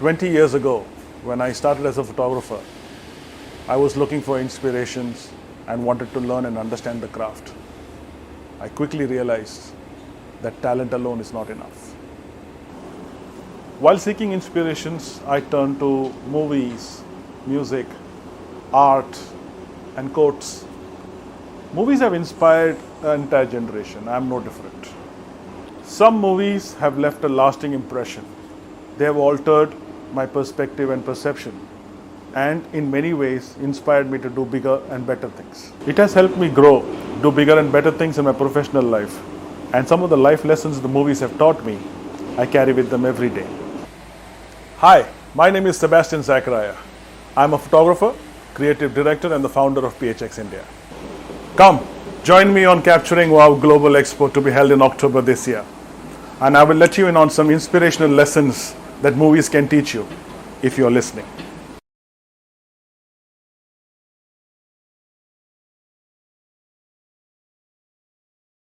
20 years ago, when I started as a photographer, I was looking for inspirations and wanted to learn and understand the craft. I quickly realized that talent alone is not enough. While seeking inspirations, I turned to movies, music, art, and quotes. Movies have inspired an entire generation. I am no different. Some movies have left a lasting impression. They have altered my perspective and perception, and in many ways inspired me to do bigger and better things. It has helped me grow, do bigger and better things in my professional life, and some of the life lessons the movies have taught me, I carry with them every day. Hi, my name is Sebastian Zachariah. I am a photographer, creative director, and the founder of PHX India. Come, join me on Capturing WOW Global Expo to be held in October this year. And I will let you in on some inspirational lessons that movies can teach you if you are listening.